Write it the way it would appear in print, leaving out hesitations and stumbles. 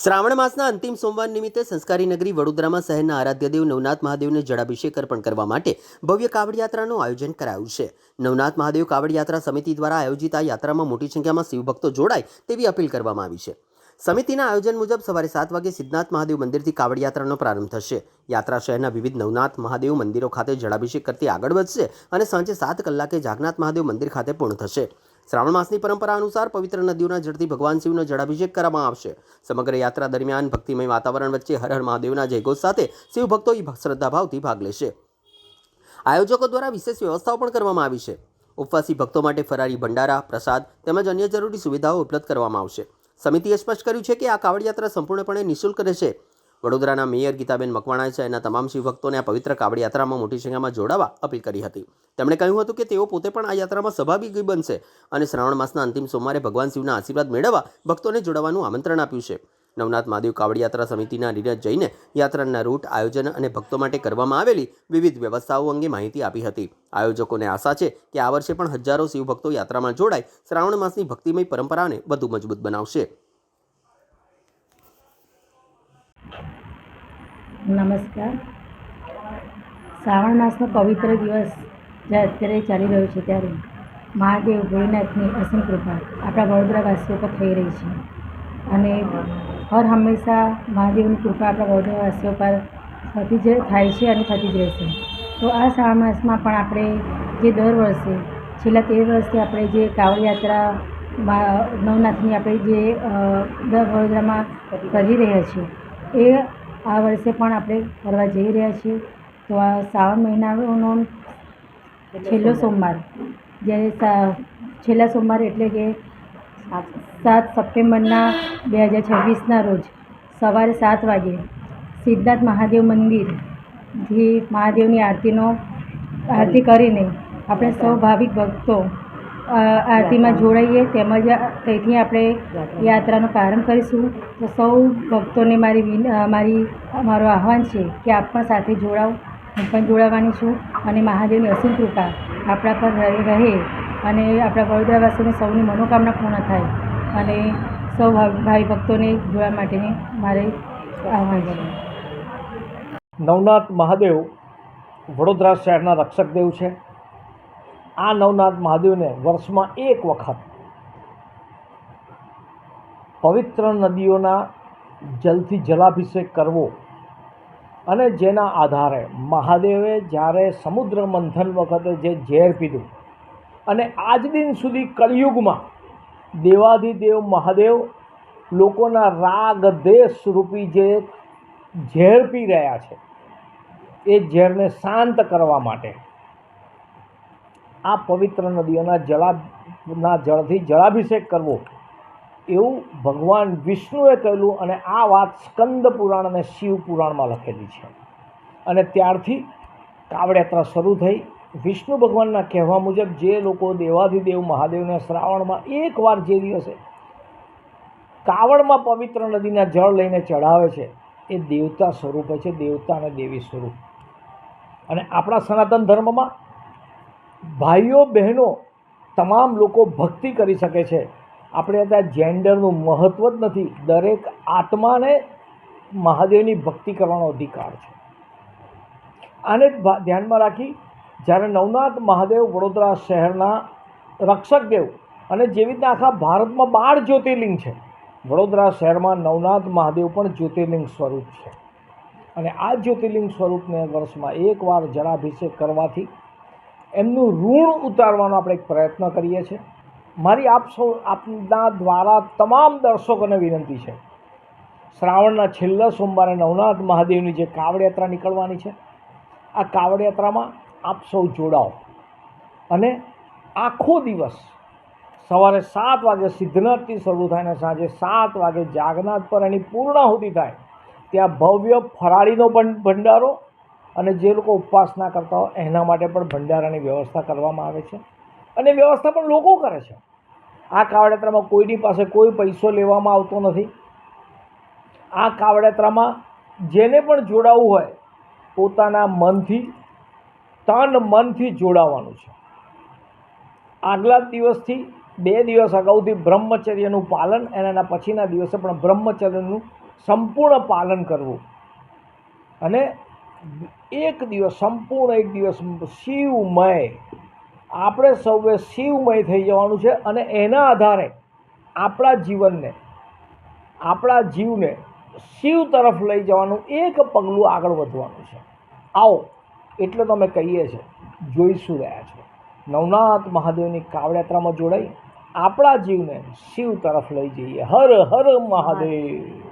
શ્રાવણ માસના અંતિમ સોમવાર નિમિત્તે સંસ્કારી નગરી વડોદરામાં શહેરના આરાધ્યદેવ નવનાથ મહાદેવને જળાભિષેક અર્પણ કરવા માટે ભવ્ય કાવડ યાત્રાનું આયોજન કરાયું છે। નવનાથ મહાદેવ કાવડ યાત્રા સમિતિ દ્વારા આયોજિત આ યાત્રામાં મોટી સંખ્યામાં શિવભક્તો જોડાય તેવી અપીલ કરવામાં આવી છે। સમિતિના આયોજન મુજબ સવારે 7 વાગે સિદ્ધનાથ મહાદેવ મંદિરથી કાવડ યાત્રાનો પ્રારંભ થશે। યાત્રા શહેરના વિવિધ નવનાથ મહાદેવ મંદિરો ખાતે જળાભિષેક કરતી આગળ વધશે અને સાંજે 7 કલાકે જાગનાથ મહાદેવ મંદિર ખાતે પૂર્ણ થશે। શ્રાવણ માસની પરંપરા અનુસાર પવિત્ર નદીઓના જળથી ભગવાન શિવનો જળાભિષેક કરવામાં આવશે। સમગ્ર યાત્રા દરમિયાન ભક્તિમય વાતાવરણ વચ્ચે હર હર મહાદેવના જયઘોષ સાથે શિવભક્તો શ્રદ્ધાભાવથી ભાગ લેશે। આયોજકો દ્વારા વિશેષ વ્યવસ્થાઓ પણ કરવામાં આવી છે। ઉપવાસી ભક્તો માટે ફરારી ભંડારા, પ્રસાદ તેમજ અન્ય જરૂરી સુવિધાઓ ઉપલબ્ધ કરવામાં આવશે। સમિતિએ સ્પષ્ટ કર્યું છે કે આ કાવડ યાત્રા સંપૂર્ણપણે નિઃશુલ્ક રહેશે। વડોદરાના મેયર ગીતાબેન મકવાણાએ શહેરના તમામ શિવભક્તોને આ પવિત્ર કાવડ યાત્રામાં મોટી સંખ્યામાં જોડાવા અપીલ કરી હતી। તેમણે કહ્યું હતું કે તેઓ પોતે પણ આ યાત્રામાં સહભાગી બનશે અને શ્રાવણ માસના અંતિમ સોમવારે ભગવાન શિવના આશીર્વાદ મેળવવા ભક્તોને જોડાવાનું આમંત્રણ આપ્યું છે। નવનાથ મહાદેવ કાવડ યાત્રા સમિતિના નીરજ જૈને યાત્રાના રૂટ, આયોજન અને ભક્તો માટે કરવામાં આવેલી વિવિધ વ્યવસ્થાઓ અંગે માહિતી આપી હતી। આયોજકોને આશા છે કે આ વર્ષે પણ હજારો શિવભક્તો યાત્રામાં જોડાઈ શ્રાવણ માસની ભક્તિમય પરંપરાને વધુ મજબૂત બનાવશે। નમસ્કાર। શ્રાવણ માસનો પવિત્ર દિવસ જે અત્યારે ચાલી રહ્યો છે ત્યારે મહાદેવ ભોળેનાથની અસીમ કૃપા આપણા વડોદરાવાસીઓ પર થઈ રહી છે અને હર હંમેશા મહાદેવની કૃપા આપણા વડોદરાવાસીઓ પર થતી જ થાય છે અને થતી જ રહેશે। તો આ શ્રાવણ માસમાં પણ આપણે જે દર વર્ષે છેલ્લા 13 વર્ષથી આપણે જે કાવડ યાત્રા નવનાથની આપણે જે વડોદરામાં કરી રહ્યા છીએ એ આ વર્ષે પણ આપણે કરવા જઈ રહ્યા છીએ। તો આ શ્રાવણ મહિનાનો છેલ્લો સોમવાર, જ્યારે છેલ્લા સોમવાર એટલે કે 7 સપ્ટેમ્બરના 2026ના રોજ સવારે 7 વાગે સિદ્ધનાથ મહાદેવ મંદિરથી મહાદેવની આરતી કરીને આપણે સૌ ભાવિક ભક્તો આરતીમાં જોડાઈએ તેમજ ત્યાંથી આપણે યાત્રાનો પ્રારંભ કરીશું। તો સૌ ભક્તોને મારું આહ્વાન છે કે આપ પણ સાથે જોડાઓ, હું પણ જોડાવાની છું અને મહાદેવની અસીમ કૃપા આપણા પર રહે અને આપણા વડોદરાવાસીઓને સૌની મનોકામના પૂર્ણ થાય અને સૌ ભાઈ ભક્તોને જોડવા માટેની મારે આહ્વાન છે। નવનાથ મહાદેવ વડોદરા શહેરના રક્ષક દેવ છે। આ નવનાથ મહાદેવને વર્ષમાં એક વખત પવિત્ર નદીઓના જલથી જલાભિષેક કરવો અને જેના આધારે મહાદેવે જ્યારે સમુદ્ર મંથન વખતે જે ઝેર પીધું અને આજ દિન સુધી કળિયુગમાં દેવાધિદેવ મહાદેવ લોકોના રાગ દેશ રૂપી જે ઝેર પી રહ્યા છે એ ઝેરને શાંત કરવા માટે આ પવિત્ર નદીઓના જળથી જળાભિષેક કરવો એવું ભગવાન વિષ્ણુએ કહેલું અને આ વાત સ્કંદ પુરાણ અને શિવ પુરાણમાં લખેલી છે અને ત્યારથી કાવડ યાત્રા શરૂ થઈ। વિષ્ણુ ભગવાનના કહેવા મુજબ જે લોકો દેવાધિદેવ મહાદેવને શ્રાવણમાં એકવાર જે દિવસે કાવડમાં પવિત્ર નદીના જળ લઈને ચઢાવે છે એ દેવતા સ્વરૂપે છે, દેવતા અને દેવી સ્વરૂપ। અને આપણા સનાતન ધર્મમાં ભાઈઓ બહેનો તમામ લોકો ભક્તિ કરી શકે છે। આપણે ત્યાં જેન્ડરનું મહત્ત્વ જ નથી, દરેક આત્માને મહાદેવની ભક્તિ કરવાનો અધિકાર છે। આને ધ્યાનમાં રાખી જ્યારે નવનાથ મહાદેવ વડોદરા શહેરના રક્ષક દેવ અને જેવી રીતના આખા ભારતમાં 12 જ્યોતિર્લિંગ છે, વડોદરા શહેરમાં નવનાથ મહાદેવ પણ જ્યોતિર્લિંગ સ્વરૂપ છે અને આ જ્યોતિર્લિંગ સ્વરૂપને વર્ષમાં એકવાર જળાભિષેક કરવાથી એમનું ઋણ ઉતારવાનો આપણે એક પ્રયત્ન કરીએ છીએ। મારી આપના દ્વારા તમામ દર્શકોને વિનંતી છે, શ્રાવણના છેલ્લા સોમવારે નવનાથ મહાદેવની જે કાવડ યાત્રા નીકળવાની છે આ કાવડ યાત્રામાં આપ સૌ જોડાઓ અને આખો દિવસ સવારે 7 વાગે સિદ્ધનાથથી શરૂ થાય અને સાંજે 7 વાગે જાગનાથ પર એની પૂર્ણાહુતિ થાય। ત્યાં ભવ્ય ફરાળીનો ભંડારો અને જે લોકો ઉપવાસ ના કરતા હોય એના માટે પણ ભંડારાની વ્યવસ્થા કરવામાં આવે છે અને વ્યવસ્થા પણ લોકો કરે છે। આ કાવડ યાત્રામાં કોઈની પાસે કોઈ પૈસો લેવામાં આવતો નથી। આ કાવડ યાત્રામાં જેને પણ જોડાવવું હોય પોતાના મનથી, તન મનથી જોડાવાનું છે। આગલા દિવસથી 2 દિવસ અગાઉથી બ્રહ્મચર્યનું પાલન અને એના પછીના દિવસે પણ બ્રહ્મચર્યનું સંપૂર્ણ પાલન કરવું અને એક દિવસ સંપૂર્ણ એક દિવસ શિવમય આપણે સૌએ શિવમય થઈ જવાનું છે અને એના આધારે આપણા જીવને શિવ તરફ લઈ જવાનું એક પગલું આગળ વધવાનું છે. આવો એટલે તો અમે કહીએ છીએ, જોઈશું રહ્યા છો નવનાથ મહાદેવની કાવડ યાત્રામાં જોડાઈ આપણા જીવને શિવ તરફ લઈ જઈએ. હર હર મહાદેવ.